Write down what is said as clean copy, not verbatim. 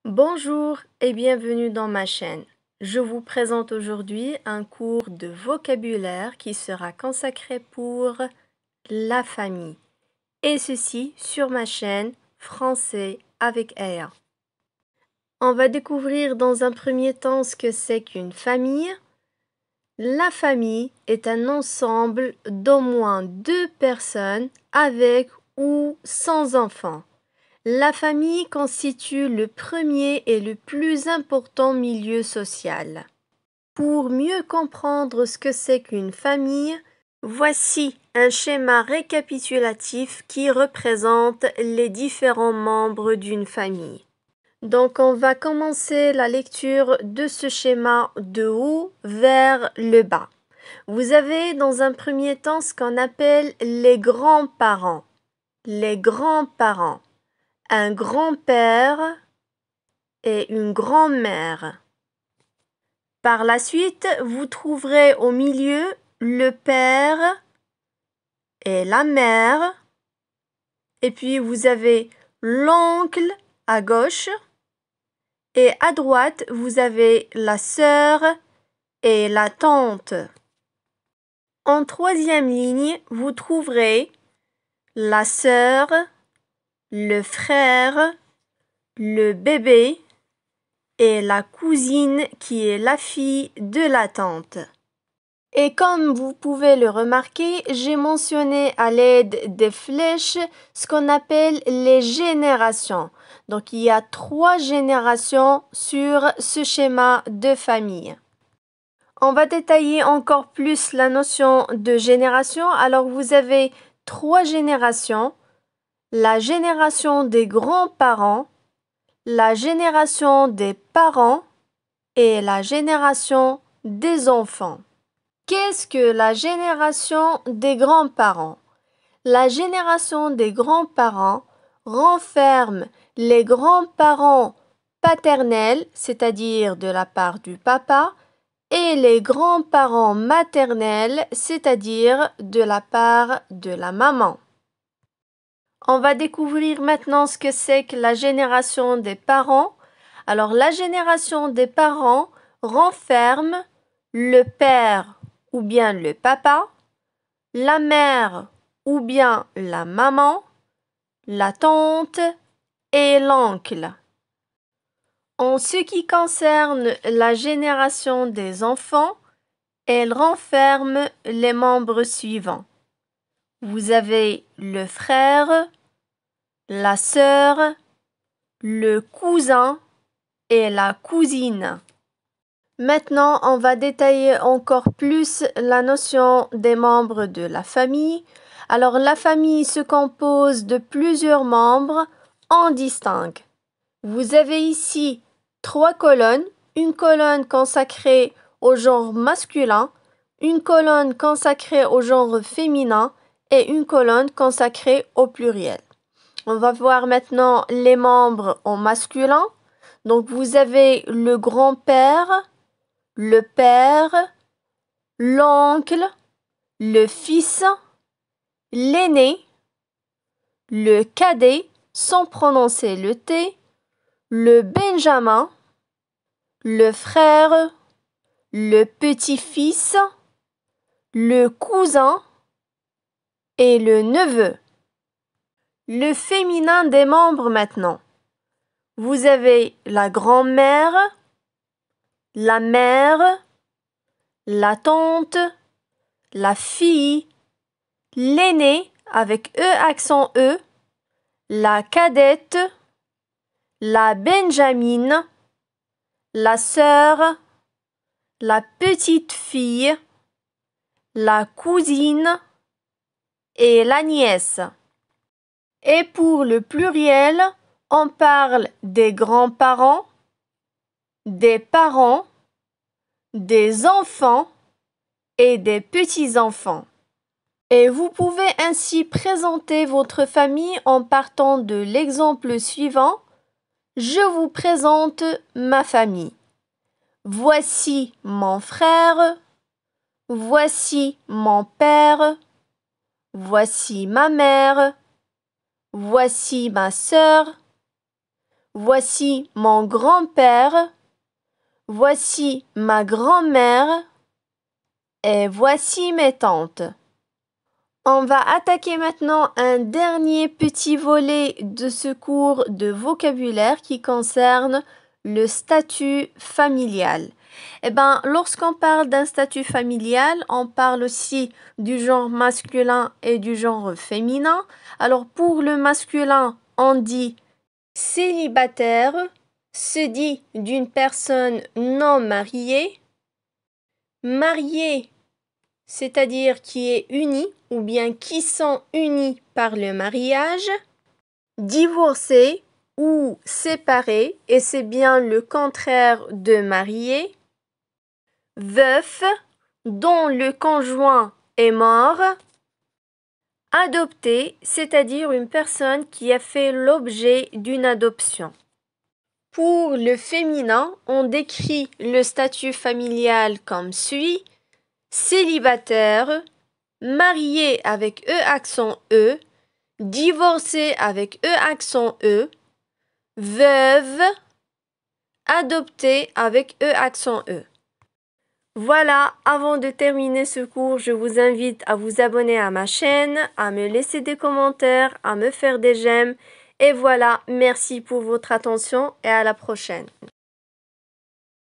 Bonjour et bienvenue dans ma chaîne. Je vous présente aujourd'hui un cours de vocabulaire qui sera consacré pour la famille. Et ceci sur ma chaîne Français avec Aya. On va découvrir dans un premier temps ce que c'est qu'une famille. La famille est un ensemble d'au moins 2 personnes avec ou sans enfants. La famille constitue le premier et le plus important milieu social. Pour mieux comprendre ce que c'est qu'une famille, voici un schéma récapitulatif qui représente les différents membres d'une famille. Donc on va commencer la lecture de ce schéma de haut vers le bas. Vous avez dans un premier temps ce qu'on appelle les grands-parents. Les grands-parents. Un grand-père et une grand-mère. Par la suite, vous trouverez au milieu le père et la mère. Et puis vous avez l'oncle à gauche. Et à droite, vous avez la sœur et la tante. En troisième ligne, vous trouverez la sœur, le frère, le bébé et la cousine qui est la fille de la tante. Et comme vous pouvez le remarquer, j'ai mentionné à l'aide des flèches ce qu'on appelle les générations. Donc il y a 3 générations sur ce schéma de famille. On va détailler encore plus la notion de génération. Alors vous avez 3 générations. La génération des grands-parents, la génération des parents et la génération des enfants. Qu'est-ce que la génération des grands-parents? La génération des grands-parents renferme les grands-parents paternels, c'est-à-dire de la part du papa, et les grands-parents maternels, c'est-à-dire de la part de la maman. On va découvrir maintenant ce que c'est que la génération des parents. Alors, la génération des parents renferme le père ou bien le papa, la mère ou bien la maman, la tante et l'oncle. En ce qui concerne la génération des enfants, elle renferme les membres suivants. Vous avez le frère, la sœur, le cousin et la cousine. Maintenant, on va détailler encore plus la notion des membres de la famille. Alors, la famille se compose de plusieurs membres en distingue. Vous avez ici 3 colonnes, une colonne consacrée au genre masculin, une colonne consacrée au genre féminin et une colonne consacrée au pluriel. On va voir maintenant les membres en masculin. Donc vous avez le grand-père, le père, l'oncle, le fils, l'aîné, le cadet, sans prononcer le T, le benjamin, le frère, le petit-fils, le cousin et le neveu. Le féminin des membres maintenant. Vous avez la grand-mère, la mère, la tante, la fille, l'aîné avec accent E, la cadette, la benjamine, la sœur, la petite fille, la cousine et la nièce. Et pour le pluriel, on parle des grands-parents, des parents, des enfants et des petits-enfants. Et vous pouvez ainsi présenter votre famille en partant de l'exemple suivant. Je vous présente ma famille. Voici mon frère, voici mon père, voici ma mère, voici ma sœur, voici mon grand-père, voici ma grand-mère et voici mes tantes. On va attaquer maintenant un dernier petit volet de ce cours de vocabulaire qui concerne le statut familial. Lorsqu'on parle d'un statut familial, on parle aussi du genre masculin et du genre féminin. Alors pour le masculin, on dit célibataire, se dit d'une personne non mariée. Marié, c'est-à-dire qui est unie ou bien qui sont unis par le mariage. Divorcé ou séparé, et c'est bien le contraire de marié. Veuf, dont le conjoint est mort. Adopté, c'est-à-dire une personne qui a fait l'objet d'une adoption. Pour le féminin, on décrit le statut familial comme suit: célibataire, marié avec E accent E, divorcé avec E accent E, veuve, adopté avec E accent E. Voilà, avant de terminer ce cours, je vous invite à vous abonner à ma chaîne, à me laisser des commentaires, à me faire des j'aime. Et voilà, merci pour votre attention et à la prochaine.